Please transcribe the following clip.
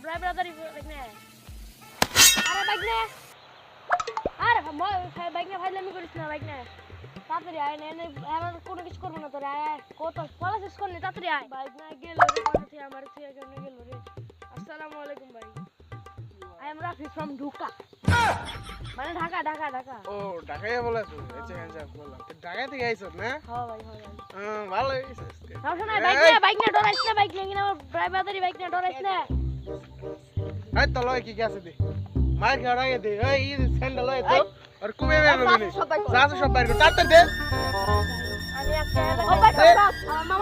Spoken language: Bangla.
ব্রাই ব্রাদারি বাইক নে আরে বাইক নে আরে বাইক নে ফাইলামি করিস না বাইক নে তাড়াতাড়ি আয় নে এমন কোনো কিছু করবো না তোরে আয় কত পড়া শেষ করলি তাড়াতাড়ি আয় বাইক না গেল রে কোথা আমার থেকে কেমনে গেল রে আসসালামু আলাইকুম ভাই I am Rafi from Dhaka মানে ঢাকা ঢাকা ঢাকা ও ঢাকায় বলেছো আচ্ছা আচ্ছা বললাম ঢাকা থেকে আইছো না হ্যাঁ ভাই ভালো হইছে না বাইক না ডরাইস না বাইক নিয়ে কিনা ড্রাইভার দাঁড়ি বাইক না ডরাইস না এই তো লয় কি গেছে দে মার খাওয়ার আগে দে এই স্যান্ডেল লয় তো আর কুমে মেরে নে যা সব বাইর কর তাড়াতাড়ি দে আমি আজকে